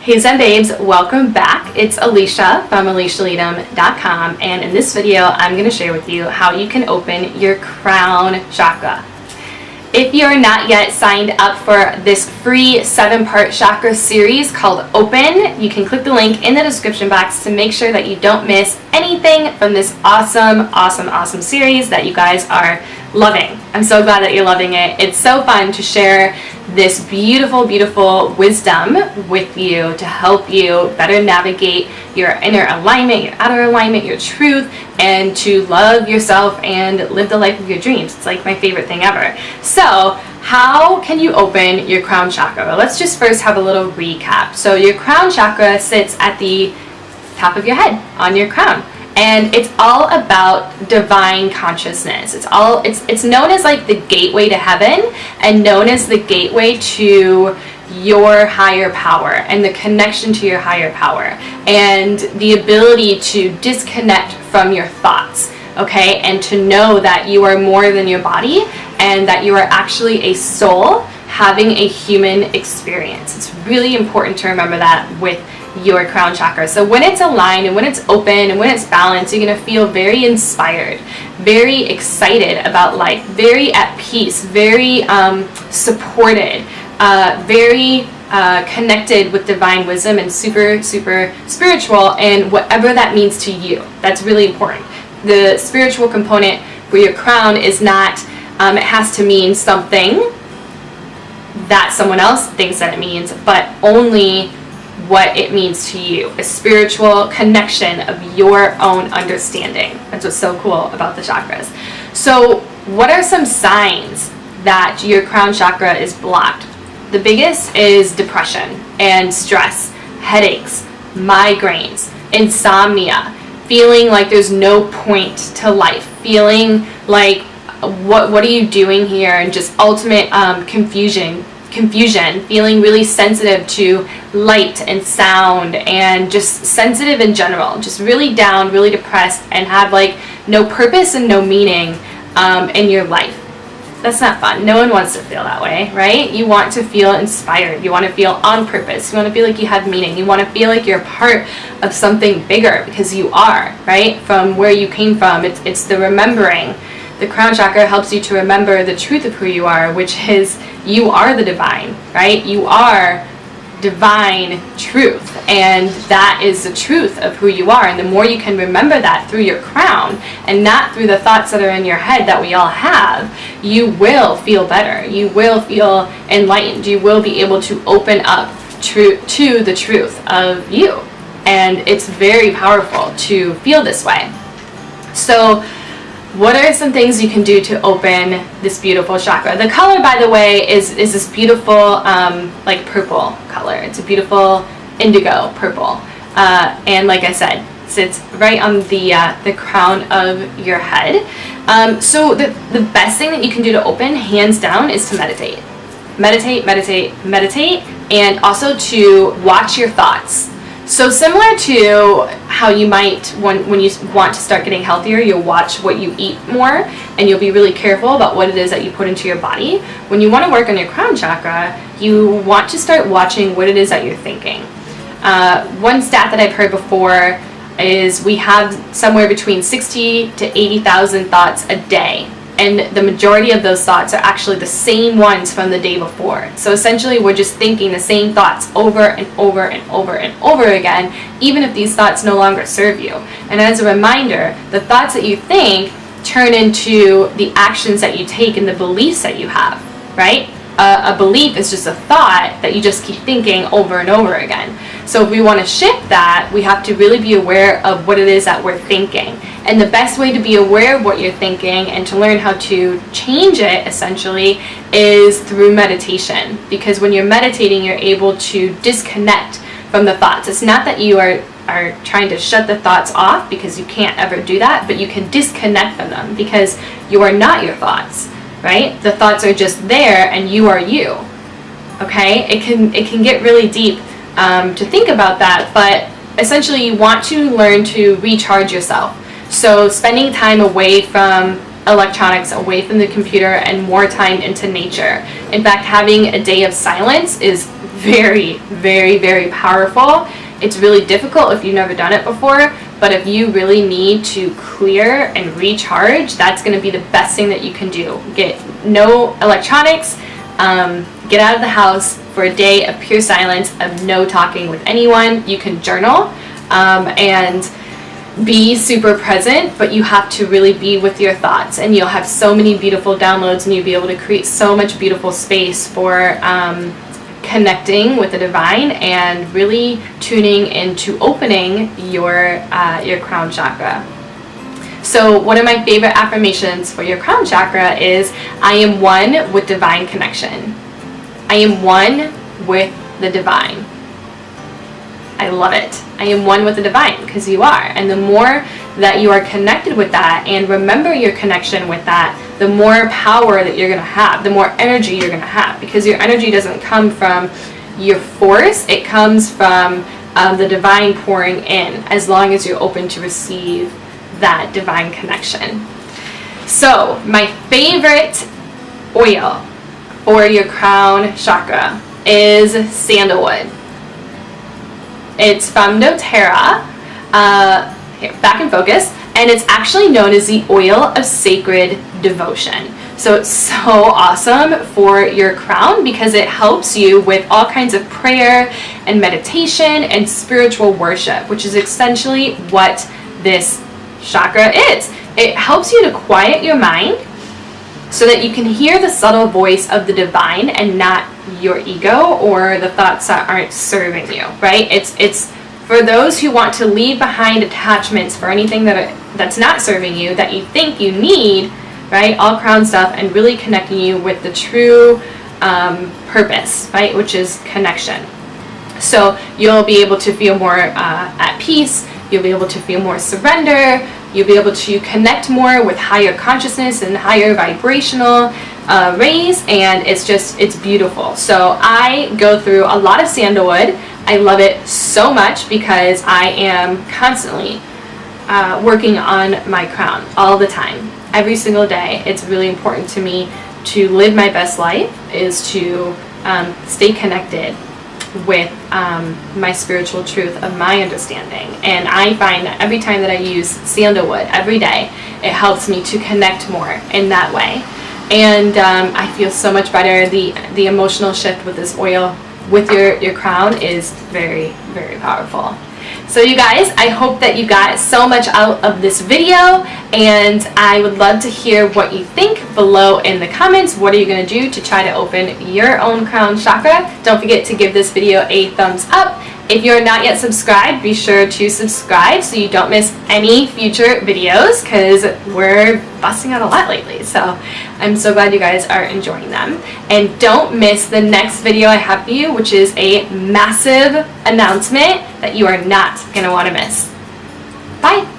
Hey Zen Babes, welcome back. It's Alisha from AliciaLeadham.com, and in this video I'm going to share with you how you can open your crown chakra. If you're not yet signed up for this free 7-part chakra series called Open, you can click the link in the description box to make sure that you don't miss anything from this awesome series that you guys are loving. I'm so glad that you're loving it. It's so fun to share this beautiful wisdom with you to help you better navigate your inner alignment, your outer alignment, your truth, and to love yourself and live the life of your dreams. It's like my favorite thing ever. So how can you open your crown chakra? Well, let's just first have a little recap. So your crown chakra sits at the top of your head on your crown. And it's all about divine consciousness. It's known as like the gateway to heaven and known as the gateway to your higher power and the connection to your higher power and the ability to disconnect from your thoughts, okay? And to know that you are more than your body and that you are actually a soul having a human experience. It's really important to remember that with your crown chakra. So when it's aligned and when it's open and when it's balanced, you're going to feel very inspired, very excited about life, very at peace, very supported, very connected with divine wisdom and super spiritual, and whatever that means to you. That's really important. The spiritual component for your crown is not, it has to mean something that someone else thinks that it means, but only what it means to you, a spiritual connection of your own understanding. That's what's so cool about the chakras. So what are some signs that your crown chakra is blocked? The biggest is depression and stress, headaches, migraines, insomnia, feeling like there's no point to life, feeling like what are you doing here, and just ultimate confusion, feeling really sensitive to light and sound and just sensitive in general, just really down, really depressed, and have like no purpose and no meaning in your life. That's not fun. No one wants to feel that way, right? You want to feel inspired. You want to feel on purpose. You want to feel like you have meaning. You want to feel like you're part of something bigger, because you are, right? From where you came from. It's the remembering. The crown chakra helps you to remember the truth of who you are, which is you are the divine, right? You are divine truth, and that is the truth of who you are. And the more you can remember that through your crown and not through the thoughts that are in your head that we all have, you will feel better. You will feel enlightened. You will be able to open up to the truth of you. And it's very powerful to feel this way. So what are some things you can do to open this beautiful chakra? The color, by the way, is this beautiful like purple color. It's a beautiful indigo purple, and like I said, sits right on the crown of your head. So the best thing that you can do to open, hands down, is to meditate, and also to watch your thoughts. So similar to how you might, when you want to start getting healthier, you'll watch what you eat more, and you'll be really careful about what it is that you put into your body. When you want to work on your crown chakra, you want to start watching what it is that you're thinking. One stat that I've heard before is we have somewhere between 60 to 80,000 thoughts a day. And the majority of those thoughts are actually the same ones from the day before. So essentially we're just thinking the same thoughts over and over again, even if these thoughts no longer serve you. And as a reminder, the thoughts that you think turn into the actions that you take and the beliefs that you have, right? A belief is just a thought that you just keep thinking over and over again. So if we want to shift that, we have to really be aware of what it is that we're thinking. And the best way to be aware of what you're thinking and to learn how to change it, essentially, is through meditation. Because when you're meditating, you're able to disconnect from the thoughts. It's not that you are trying to shut the thoughts off, because you can't ever do that, but you can disconnect from them, because you are not your thoughts, right? The thoughts are just there, and you are you. Okay? It can get really deep to think about that, but essentially you want to learn to recharge yourself. So spending time away from electronics, away from the computer, and more time into nature. In fact, having a day of silence is very, very, very powerful. It's really difficult if you've never done it before, but if you really need to clear and recharge, that's going to be the best thing that you can do. Get no electronics, get out of the house for a day of pure silence, of no talking with anyone. You can journal and be super present, but you have to really be with your thoughts, and you'll have so many beautiful downloads, and you'll be able to create so much beautiful space for connecting with the divine and really tuning into opening your crown chakra. So one of my favorite affirmations for your crown chakra is, I am one with divine connection. I am one with the divine. I love it. I am one with the divine, because you are. And the more that you are connected with that and remember your connection with that, the more power that you're going to have, the more energy you're going to have, because your energy doesn't come from your force, it comes from the divine pouring in, as long as you're open to receive that divine connection. So my favorite oil for your crown chakra is sandalwood. It's from doTERRA, here, back in focus, and it's actually known as the oil of sacred devotion. So it's so awesome for your crown, because it helps you with all kinds of prayer and meditation and spiritual worship, which is essentially what this chakra is. It helps you to quiet your mind so that you can hear the subtle voice of the divine and not your ego or the thoughts that aren't serving you, right? It's for those who want to leave behind attachments for anything that's not serving you, that you think you need, right? All crown stuff, and really connecting you with the true purpose, right? Which is connection. So you'll be able to feel more at peace. You'll be able to feel more surrender. You'll be able to connect more with higher consciousness and higher vibrational rays, and it's beautiful. So I go through a lot of sandalwood. I love it so much because I am constantly working on my crown all the time, every single day. It's really important to me to live my best life, is to stay connected with my spiritual truth of my understanding. And I find that every time that I use sandalwood every day, it helps me to connect more in that way. And I feel so much better. The emotional shift with this oil with your crown is very, very powerful. So you guys, I hope that you got so much out of this video, and I would love to hear what you think below in the comments. What are you going to do to try to open your own crown chakra? Don't forget to give this video a thumbs up. If you're not yet subscribed, be sure to subscribe so you don't miss any future videos, because we're busting out a lot lately. So I'm so glad you guys are enjoying them. And don't miss the next video I have for you, which is a massive announcement that you are not going to want to miss. Bye!